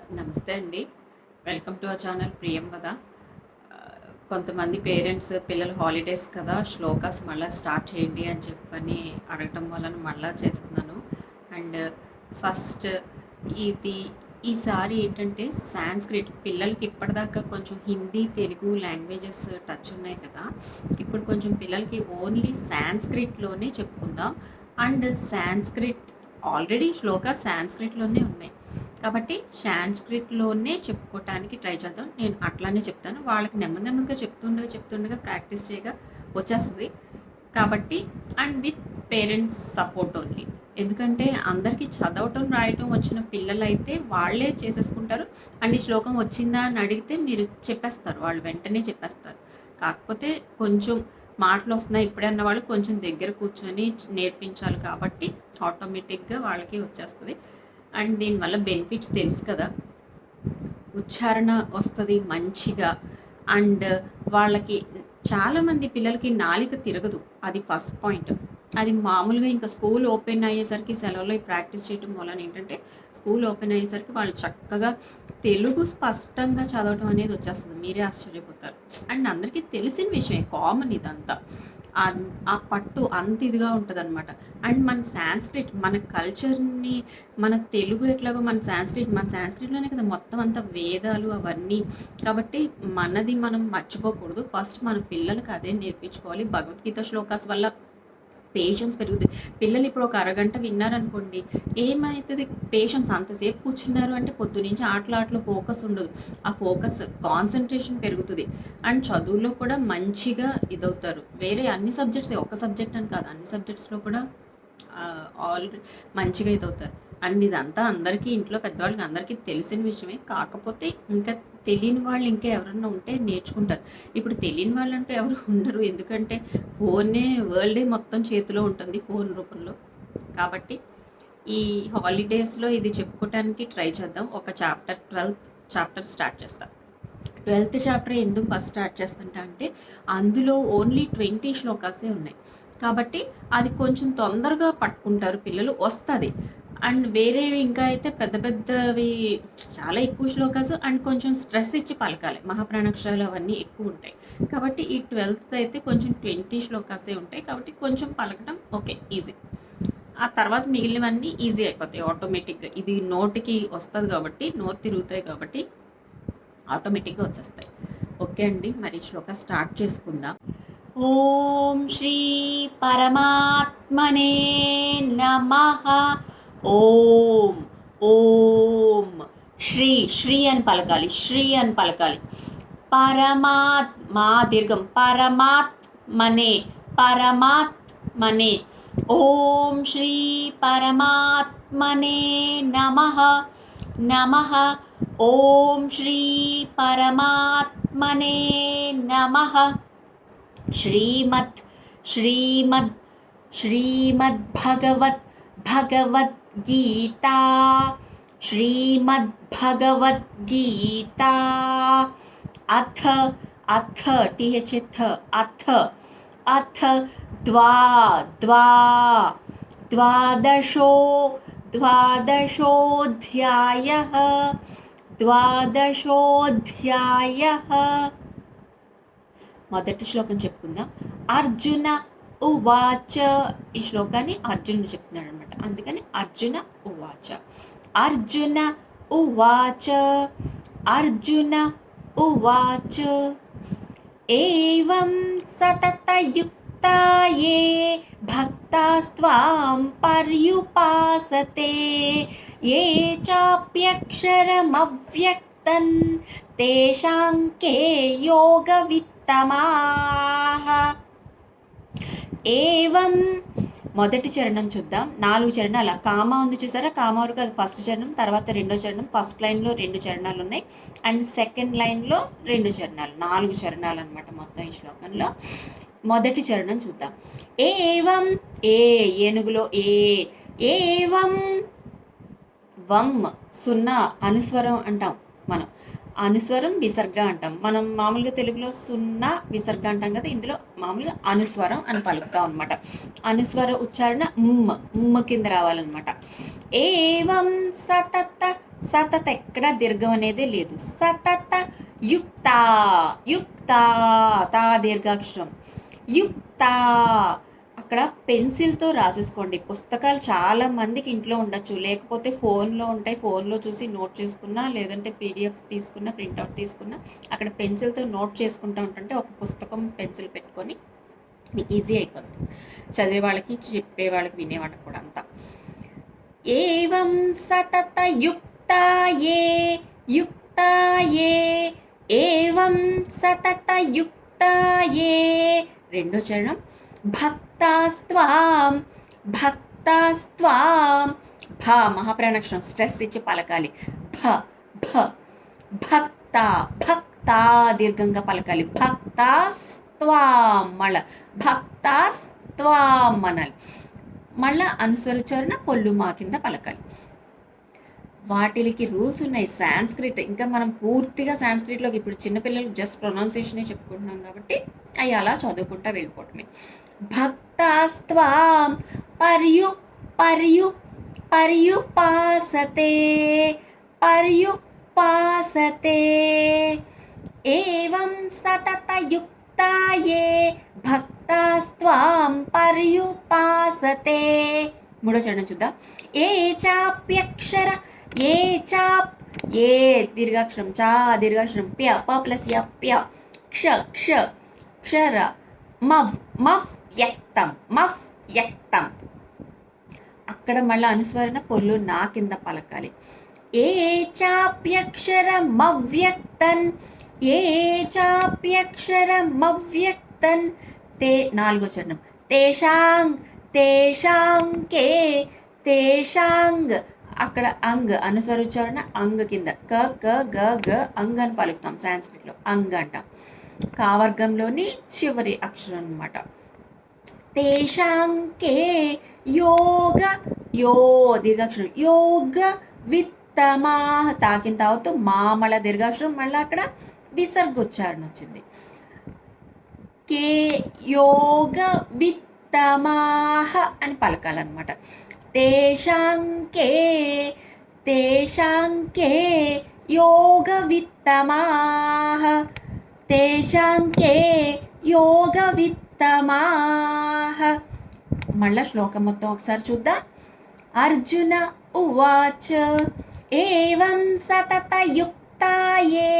నమస్తే అండి. Welcome to our channel ప్రియం వద. కొంతమంది పేరెంట్స్ పిల్లలు హాలిడేస్ కదా! శ్లోకాస్ మళ్ళా స్టార్ట్ చేయండి అని చెప్పని అడగటం వలన మళ్ళా చేస్తున్నాను. అండ్ ఫస్ట్ ఇది ఈసారి ఏంటంటే సాంస్క్రిట్ పిల్లలకి ఇప్పటిదాకా కొంచెం హిందీ, తెలుగు లాంగ్వేజెస్ టచ్ ఉన్నాయి కదా! ఇప్పుడు కొంచెం పిల్లలకి ఓన్లీ సాంస్క్రిట్‌లోనే చెప్పుకుందాం. అండ్ సాంస్క్రిట్ ఆల్రెడీ శ్లోకాస్ సాంస్క్రిట్‌లోనే ఉన్నాయి. కాబట్టి సాంస్క్రిట్‌లోనే చెప్పుకోవటానికి ట్రై చేద్దాం. నేను అట్లానే చెప్తాను. వాళ్ళకి నెమ్మదిగా చెప్తుండగా ప్రాక్టీస్ చేయగా వచ్చేస్తది. కాబట్టి and with parents support only. ఎందుకంటే అందరికీ చదవటం, రాయటం వచ్చిన పిల్లలైతే వాళ్ళే చేసేసుకుంటారు. అండ్ ఈ శ్లోకం వచ్చిందా అని అడిగితే మీరు చెప్పేస్తారు. వాళ్ళు వెంటనే చెప్పేస్తారు. కాకపోతే కొంచెం మాటలొస్తున్నాయి ఇప్పుడే అన్న వాళ్ళు కొంచెం దగ్గర కూర్చొని నేర్పించాలి కాబట్టి ఆటోమేటిక్‌గా వాళ్ళకి వచ్చేస్తది. అండ్ దీనివల్ల బెనిఫిట్స్ తెలుసు కదా! ఉచ్చారణ వస్తుంది మంచిగా. అండ్ వాళ్ళకి చాలామంది పిల్లలకి నాలిక తిరగదు. అది ఫస్ట్ పాయింట్. అది మామూలుగా ఇంకా స్కూల్ ఓపెన్ అయ్యేసరికి సెలవుల్లో ఈ ప్రాక్టీస్ చేయటం వలన ఏంటంటే స్కూల్ ఓపెన్ అయ్యేసరికి వాళ్ళు చక్కగా తెలుగు స్పష్టంగా చదవటం అనేది వచ్చేస్తుంది. మీరే ఆశ్చర్యపోతారు. అండ్ అందరికీ తెలిసిన విషయమే, కామన్ ఇదంతా. ఆ పట్టు అంత ఇదిగా ఉంటుందన్నమాట. అండ్ మన సాంస్క్రిట్ మన కల్చర్ని, మన తెలుగు ఎట్లాగో మన సాంస్క్రిట్‌లోనే కదా మొత్తం అంతా వేదాలు అవన్నీ. కాబట్టి మనది మనం మర్చిపోకూడదు. ఫస్ట్ మన పిల్లలకి అదే నేర్పించుకోవాలి. భగవద్గీత శ్లోకాస్ వల్ల పేషెన్స్ పెరుగుతుంది. పిల్లలు ఇప్పుడు ఒక అరగంట విన్నారనుకోండి, ఏమైతది పేషెన్స్ అంతసేపు కూర్చున్నారు అంటే పొద్దునుంచి ఆటలో ఫోకస్ ఉండదు. ఆ ఫోకస్ కాన్సంట్రేషన్ పెరుగుతుంది. అండ్ చదువులో కూడా మంచిగా ఇదవుతారు. వేరే అన్ని సబ్జెక్ట్సే, ఒక సబ్జెక్ట్ అని కాదు, అన్ని సబ్జెక్ట్స్‌లో కూడా ఆల్ మంచిగా ఇదవుతారు. అండ్ ఇదంతా అందరికీ ఇంట్లో పెద్దవాళ్ళకి అందరికీ తెలిసిన విషయమే. కాకపోతే ఇంకా తెలియని వాళ్ళు ఇంకా ఎవరన్నా ఉంటే నేర్చుకుంటారు. ఇప్పుడు తెలియని వాళ్ళంటూ ఎవరు ఉండరు. ఎందుకంటే ఫోనే వరల్డే మొత్తం చేతిలో ఉంటుంది ఫోన్ రూపంలో. కాబట్టి ఈ హాలిడేస్‌లో ఇది చెప్పుకోవటానికి ట్రై చేద్దాం. ఒక 12th చాప్టర్ స్టార్ట్ చేస్తా. 12th చాప్టర్ ఎందుకు ఫస్ట్ స్టార్ట్ చేస్తుంటా అంటే అందులో ఓన్లీ 20 శ్లోకాసే ఉన్నాయి. కాబట్టి అది కొంచెం తొందరగా పట్టుకుంటారు పిల్లలు, వస్తది. అండ్ వేరేవి ఇంకా అయితే పెద్ద పెద్దవి చాలా ఎక్కువ శ్లోకాస్ అండ్ కొంచెం స్ట్రెస్ ఇచ్చి పలకాలి. మహాప్రాణాక్షరాలు అవన్నీ ఎక్కువుంటాయి. కాబట్టి ఈ 12th అయితే కొంచెం 20 శ్లోకాసే ఉంటాయి. కాబట్టి కొంచెం పలకటం ఓకే ఈజీ. ఆ తర్వాత మిగిలినవన్నీ ఈజీ అయిపోతాయి ఆటోమేటిక్‌గా. ఇది నోటికి వస్తది కాబట్టి, నోరు తిరుగుతాయి కాబట్టి ఆటోమేటిక్‌గా వచ్చేస్తాయి. ఓకే అండి. మరి శ్లోక స్టార్ట్ చేసుకుందాం. ఓం శ్రీ పరమాత్మనే నమః. ఓం ఓం శ్రీ శ్రీ అని పలకాలి. శ్రీ అని పలకాలి. మా దీర్ఘం పరమాత్మనే పరమాత్మనే. ఓం శ్రీ పరమాత్మనే నమః నమః. ఓం శ్రీ పరమాత్మనే నమః. శ్రీమద్ శ్రీమద్ శ్రీమద్భగవత్ భగవద్గీతా శ్రీమద్భగవద్గీతా అథ అథ టిహెచ్ అథ అథ ద్వాదశో ద్వాదశోऽధ్యాయः ద్వాదశోऽధ్యాయः. మొదటి శ్లోకం చెప్పుకుందాం. అర్జున ఉవాచ. ఈ శ్లోకాన్ని అర్జునుడు చెప్తున్నాడు అనమాట. అందుకని అర్జున ఉవాచ. అర్జున ఉవాచ. అర్జున ఉవాచ. ఏవం సతతయుక్తా యే భక్తాస్త్వాం పర్యుపాసతే ఏ చాప్యక్షరమవ్యక్తం తేషాం కే యోగవిత్తమాః. ఏవం మొదటి చరణం చూద్దాం. 4 చరణాలు. కామా ఉంది చూసారా? కామా వరకు అది ఫస్ట్ చరణం, తర్వాత రెండో చరణం. ఫస్ట్ లైన్లో 2 చరణాలు ఉన్నాయి అండ్ సెకండ్ లైన్లో 2 చరణాలు. 4 చరణాలు అనమాట మొత్తం ఈ శ్లోకంలో. మొదటి చరణం చూద్దాం. ఏవం ఏనుగులో ఏవం వం సున్నా అనుస్వరం అంటాం మనం. అనుస్వరం విసర్గ అంటాం. మనం మామూలుగా తెలుగులో సున్నా విసర్గ అంటాం కదా, ఇందులో మామూలుగా అనుస్వరం అని పలుకుతాం అనమాట. అనుస్వర ఉచ్చారణ కింద రావాలన్నమాట. ఏవం సతత సతత ఎక్కడ దీర్ఘం అనేది లేదు. సతత యుక్త యుక్త తా దీర్ఘాక్షరం యుక్త. అక్కడ పెన్సిల్తో రాసేసుకోండి. పుస్తకాలు చాలా మందికి ఇంట్లో ఉండొచ్చు, లేకపోతే ఫోన్లో ఉంటాయి, ఫోన్లో చూసి నోట్ చేసుకున్నా, లేదంటే పీడిఎఫ్ తీసుకున్నా, ప్రింట్అవుట్ తీసుకున్నా, అక్కడ పెన్సిల్తో నోట్ చేసుకుంటూ ఉంటుంటే ఒక పుస్తకం పెన్సిల్ పెట్టుకొని మీకు ఈజీ అయిపోతుంది, చదివే వాళ్ళకి, చెప్పే వాళ్ళకి, వినేవాళ్ళకి కూడా అంతా. ఏవం సతత యుక్తాయే యుక్తాయే ఏవం సతత యుక్తాయే. రెండో చరణం భక్తాస్త్వాం భక్తాస్త్వాం. భ మహాప్రాణాక్షరం స్ట్రెస్ ఇచ్చి పలకాలి. భ భ భక్త భక్త దీర్ఘంగా పలకాలి. భక్తాస్త్వాం మళ్ళా భక్తాస్త్వాం అనాలి. మళ్ళా అనుస్వరచరణ పొల్లు మా కింద పలకాలి. వాటికి రూల్స్ ఉన్నాయి. సాంస్క్రిట్ ఇంకా మనం పూర్తిగా సాంస్క్రిట్లోకి ఇప్పుడు చిన్నపిల్లలకు జస్ట్ ప్రొనౌన్సియేషనే చెప్పుకుంటున్నాం కాబట్టి అవి అలా చదువుకుంటా వెళ్ళిపోవటమే. భక్తాస్త్వాం పర్యు పర్యు పర్యుపాసతే పర్యుపాసతే. ఏవం సతత యుక్తాయే భక్తాస్త్వాం పర్యుపాసతే. మూడో చరణం చూద్దాం. ఏ చాప్యక్షర ఏ చాప్ ఏ దీర్ఘాక్షరం చా దీర్ఘాక్షరం ప్య ప ప్లస్ య ప్య క్ష క్ష క్షర మవ్ మఫ్ యక్తం మఫ్ యక్తం. అక్కడ మళ్ళీ అనుస్వరణ పొల్లు నా కింద పలకాలి. ఏ చాప్యక్షరమవ్యక్తన్ ఏ చాప్యక్షరమవ్యక్తన్ తే. నాలుగో చరణం తేషాంగ్ తేషాంకే తేషాంగ్. అక్కడ అంగ్ అనుస్వరోచ్చారణ అంగ్ కింద క క గ గ అంగ్ అని పలుకుతాం. సాంస్క్రిట్లో అంగ్ అంటాం. కావర్గంలోని చివరి అక్షరం అన్నమాట. తేషాంకే యోగ యో దీర్ఘాక్షరం యోగ విత్తమా. తాకిన తావతో మా మళ్ళా దీర్ఘాక్షరం మళ్ళీ అక్కడ విసర్గోచ్చారణ వచ్చింది. కే యోగ విత్తమాహ అని పలకాలన్నమాట. తేషాంకే తేషాంకే యోగ విత్తమాహ తేషాంకే యోగ విత్తమాహ. మళ్ళా శ్లోకం మొత్తం ఒకసారి చూద్దాం. అర్జున ఉవాచ ఏవం సతత యుక్తాయే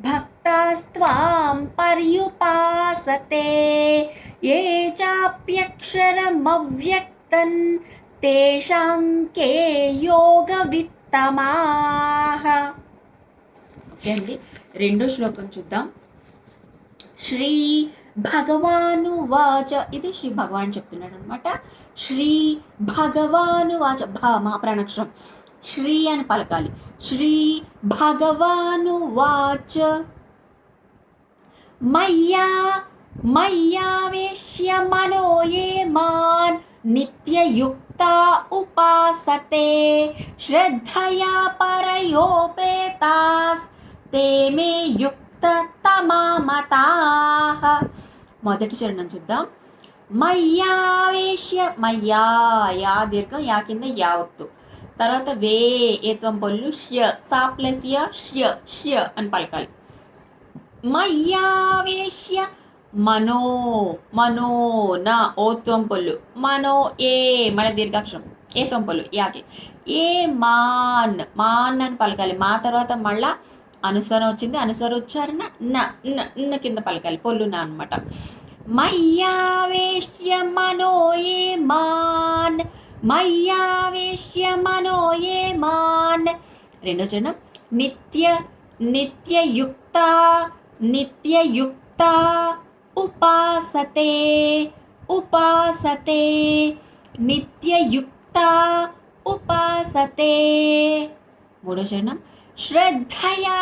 భక్తాస్త్వాం పర్యుపాసతే ఏ చాప్యక్షరమవ్యక్తన్ తేషాంకే యోగ విత్తమాహ. ఓకే అండి, రెండో శ్లోకం చూద్దాం. శ్రీ భగవానువాచ. ఇది శ్రీ భగవాన్ చెప్తున్నాడు అనమాట. శ్రీ భగవానువాచ భ మహాప్రాణాక్షరం శ్రీ అని పలకాలి. శ్రీ భగవానువాచ మయ్యా మయ్యావేశ్య మనో ఏ మాన్ నిత్యయుక్తా ఉపాసతే శ్రద్ధయా పరయోపేతాస్ తే మే యుక్తతమామతాః. మొదటి చరణం చూద్దాం. మయ్యావేశ్య మయ్యా యా దీర్ఘం యా కింద యావత్తు. తర్వాత వే ఏత్వం పొల్లు ష్య సా ప్లస్ య ష్య ష్య అని పలకాలి. మయ్యావేశ్య మనో మనో నా ఓత్వం పొల్లు మనో ఏ మన దీర్ఘాక్షరం ఏత్వం పొల్లు యాకి ఏ మాన్ మాన్ అని పలకాలి. మా తర్వాత మళ్ళా అనుస్వరం వచ్చింది. అనుస్వరం ఉచ్చారణ న కింద పలకాలి. పొల్లు నా అనమాట. మయ్యావేశ్య మనో ఏ మాన్ మయ్యావేశ్య మనో ఏ మాన్. రెండో చరణం నిత్య నిత్యయుక్త నిత్యయుక్త ఉపాసతే ఉపాసతే నిత్యయుక్త ఉపాసతే. మూడో చరణం శ్రద్ధయా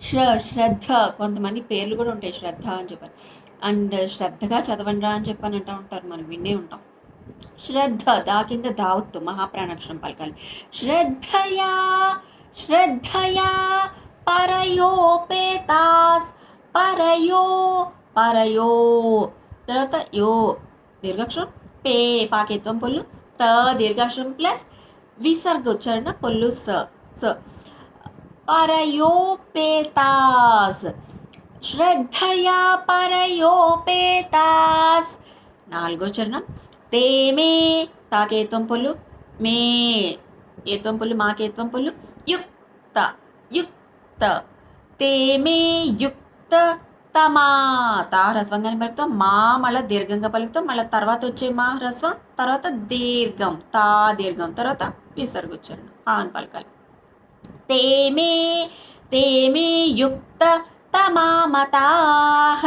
శ్రద్ధ. కొంతమంది పేర్లు కూడా ఉంటాయి శ్రద్ధ అని చెప్పారు. అండ్ శ్రద్ధగా చదవండి రా అని చెప్పని అంటూ ఉంటారు, మనం వినే ఉంటాం. శ్రద్ధ దా కింద దావత్తు మహాప్రాణాక్షరం పలకాలి. శ్రద్ధయా శ్రద్ధయా పరయోపేతాస్ పరయో పరయో. తర్వాత యో దీర్ఘాక్షరం పే పాకేత్వం పొల్లు త దీర్ఘాక్షరం ప్లస్ విసర్గ ఉచ్చారణ పొల్లు స స పరయోపేతాస్. శ్రద్ధయా పరయోపేతాస్. నాలుగో చరణం. తే మే తాకేత్వం పొల్లు, మే ఏత్వం పొల్లు, మాకేత్వం పొల్లు, యుక్త యుక్త. తే మే యుక్త తమా. తా హ్రస్వంగానే పలుకుతాం, మా మళ్ళీ దీర్ఘంగా పలుకుతాం, మళ్ళీ తర్వాత వచ్చే మా హ్రస్వం, తర్వాత దీర్ఘం తా దీర్ఘం, తర్వాత విసర్గోచ్చారణ ఆ అని పలకాలి. తే మే యుక్త తమామతాః.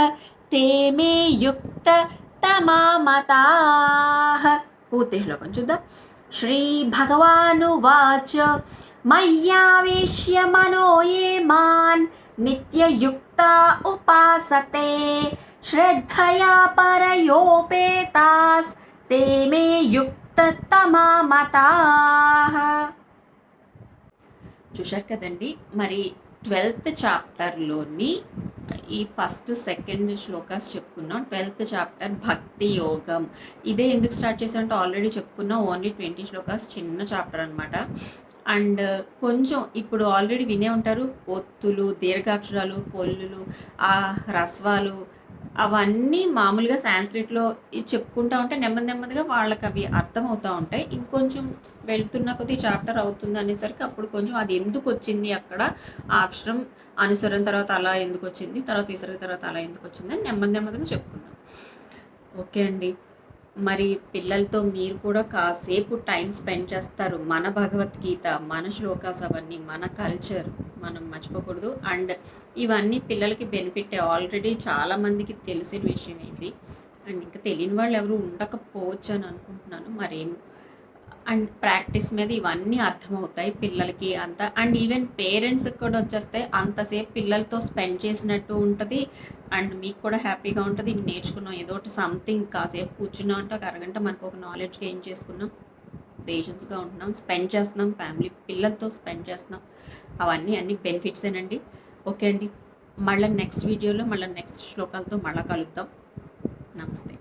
తే మే యుక్త తమామతాః. పూర్తి శ్లోకం చూద్దాం. శ్రీ భగవానువాచ మయ్యావేశ్య మనో ఏ మాన్ నిత్యయుక్తా ఉపాసతే శ్రద్ధయా పరయోపేతాస్ తే మే యుక్త తమామతాః. చూశారు కదండి. మరి 12th చాప్టర్లోని ఈ ఫస్ట్ సెకండ్ శ్లోకాస్ చెప్పుకున్నాం. 12th చాప్టర్ భక్తి యోగం. ఇదే ఎందుకు స్టార్ట్ చేశానంటే ఆల్రెడీ చెప్పుకున్నాం, ఓన్లీ 20 శ్లోకాస్, చిన్న చాప్టర్ అనమాట. అండ్ కొంచెం ఇప్పుడు ఆల్రెడీ వినే ఉంటారు, ఒత్తులు, దీర్ఘాక్షరాలు, పొల్లులు, ఆ హ్రస్వాలు అవన్నీ మామూలుగా సాంస్క్రిట్లో చెప్పుకుంటా ఉంటే నెమ్మదిగా వాళ్ళకి అవి అర్థమవుతూ ఉంటాయి. ఇంకొంచెం వెళ్తున్న కొద్దీ చాప్టర్ అవుతుంది అనేసరికి అప్పుడు కొంచెం అది ఎందుకు వచ్చింది అక్కడ ఆ అక్షరం అనుసరణ తర్వాత అలా ఎందుకు వచ్చింది, తర్వాత విసర్గ తర్వాత అలా ఎందుకు వచ్చింది అని నెమ్మదిగా చెప్పుకుందాం. ఓకే అండి. మరి పిల్లలతో మీరు కూడా కాసేపు టైం స్పెండ్ చేస్తారు. మన భగవద్గీత, మన శ్లోకాస్, అవన్నీ మన కల్చర్ మనం మర్చిపోకూడదు. అండ్ ఇవన్నీ పిల్లలకి బెనిఫిట్. ఆల్రెడీ చాలామందికి తెలిసిన విషయం ఇది. అండ్ ఇంకా తెలియని వాళ్ళు ఎవరు ఉండకపోవచ్చు అని అనుకుంటున్నాను, మరేం. అండ్ ప్రాక్టీస్ మీద ఇవన్నీ అర్థమవుతాయి పిల్లలకి అంతా. అండ్ ఈవెన్ పేరెంట్స్కి కూడా వచ్చేస్తే అంతసేపు పిల్లలతో స్పెండ్ చేసినట్టు ఉంటుంది. అండ్ మీకు కూడా హ్యాపీగా ఉంటుంది. ఇవి నేర్చుకున్నాం, ఏదో ఒకటి సంథింగ్ కాసేపు కూర్చున్నాం అంటే ఒక అరగంట మనకు ఒక నాలెడ్జ్ గెయిన్ చేసుకున్నాం, పేషెన్స్గా ఉంటున్నాం, స్పెండ్ చేస్తున్నాం, ఫ్యామిలీ పిల్లలతో స్పెండ్ చేస్తున్నాం. అన్ని బెనిఫిట్సేనండి. ఓకే అండి. మళ్ళీ నెక్స్ట్ వీడియోలో మళ్ళీ నెక్స్ట్ శ్లోకాలతో మళ్ళీ కలుద్దాం. నమస్తే.